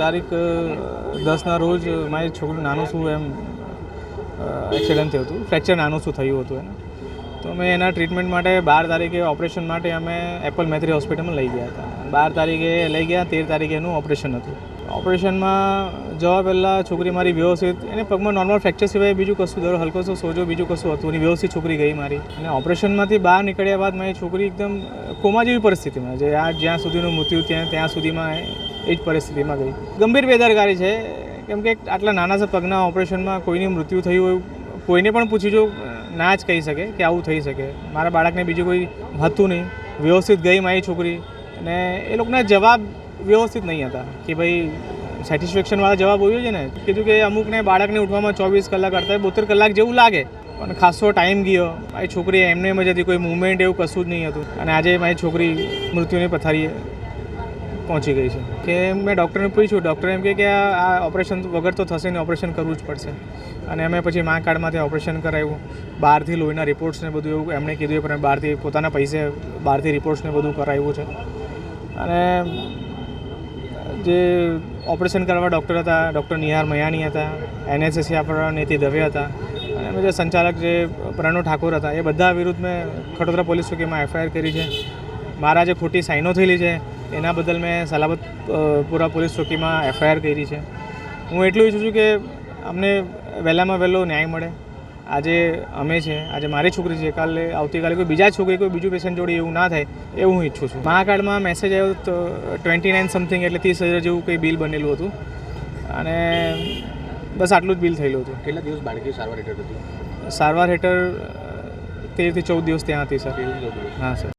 તારીખ 10ના રોજ મારી છોકરીનું નાનું શું એમ એક્સિડન્ટ થયું હતું, ફ્રેક્ચર નાનું શું થયું હતું એને. તો અમે એના ટ્રીટમેન્ટ માટે 12 તારીખે ઓપરેશન માટે અમે એપલ મેથરી હોસ્પિટલમાં લઈ ગયા હતા. 12 તારીખે લઈ ગયા, 13 તારીખે એનું ઓપરેશન હતું. ઓપરેશનમાં જવા પહેલાં છોકરી મારી વ્યવસ્થિત, એને પગમાં નોર્મલ ફ્રેક્ચર સિવાય બીજું કશું દર હલકો સોજો બીજું કશું હતું નહીં, વ્યવસ્થિત છોકરી ગઈ મારી. અને ઓપરેશનમાંથી બહાર નીકળ્યા બાદ મારી છોકરી એકદમ કોમા જેવી પરિસ્થિતિમાં, જે આ જ્યાં સુધીનું મૃત્યુ ત્યાં સુધીમાં એ જ પરિસ્થિતિમાં ગઈ. ગંભીર બેદરકારી છે, કેમ કે આટલા નાના પગના ઓપરેશનમાં કોઈની મૃત્યુ થયું હોય કોઈને પણ પૂછી જો ના જ કહી શકે કે આવું થઈ શકે. મારા બાળકને બીજું કોઈ હતું નહીં, વ્યવસ્થિત ગઈ મારી છોકરી. અને એ લોકોના જવાબ વ્યવસ્થિત નહીં હતા કે ભાઈ સેટિસ્ફેક્શનવાળા જવાબ હોય છે ને. કીધું કે અમુકને બાળકને ઉઠવામાં 24 કલાક કરતા 72 કલાક જેવું લાગે, પણ ખાસો ટાઈમ ગયો. મારી છોકરી એમને એમ જ હતી, કોઈ મૂવમેન્ટ એવું કશું જ નહીં હતું. અને આજે મારી છોકરી મૃત્યુની પથારીએ પહોંચી ગઈ છે. કે મેં ડૉક્ટરને પૂછ્યું, ડૉક્ટર એમ કે આ ઓપરેશન વગર તો થશે ને, ઓપરેશન કરવું જ પડશે. અને અમે પછી મા કાર્ડમાંથી ઓપરેશન કરાવ્યું. બહારથી લોહીના રિપોર્ટ્સને બધું એવું એમણે કીધું, પણ બહારથી પોતાના પૈસે બહારથી રિપોર્ટ્સને બધું કરાવ્યું છે. અને જે ઓપરેશન કરવા ડૉક્ટર હતા, ડૉક્ટર નિહાર મયાણી હતા, NSSC આપણા નીતિ દવે હતા, અને અમે જે સંચાલક જે પ્રણવ ઠાકોર હતા, એ બધા વિરુદ્ધ મેં ખટોદરા પોલીસ ચોકીમાં FIR કરી છે. મારા જે ખોટી સાઇનો થયેલી છે એના બદલ મેં સલાબતપુરા પોલીસ ચોકીમાં FIR કરી છે. હું એટલું ઈચ્છું છું કે અમને વહેલામાં વહેલો ન્યાય મળે. આજે અમે છે, આજે મારી છોકરી છે, આવતીકાલે કોઈ બીજા છોકરી કોઈ બીજું પેશન્ટ જોડે એવું ના થાય એવું હું ઈચ્છું છું. મા કાર્ડમાં મેસેજ આવ્યો તો 29 સમથિંગ એટલે 30,000 જેવું કંઈ બિલ બનેલું હતું. અને બસ આટલું જ બિલ થયેલું હતું. કેટલા દિવસ બાળકી સારવાર હેઠળ હતી? સારવાર હેઠળ 13 થી 14 દિવસ ત્યાં હતી સર. હા સર.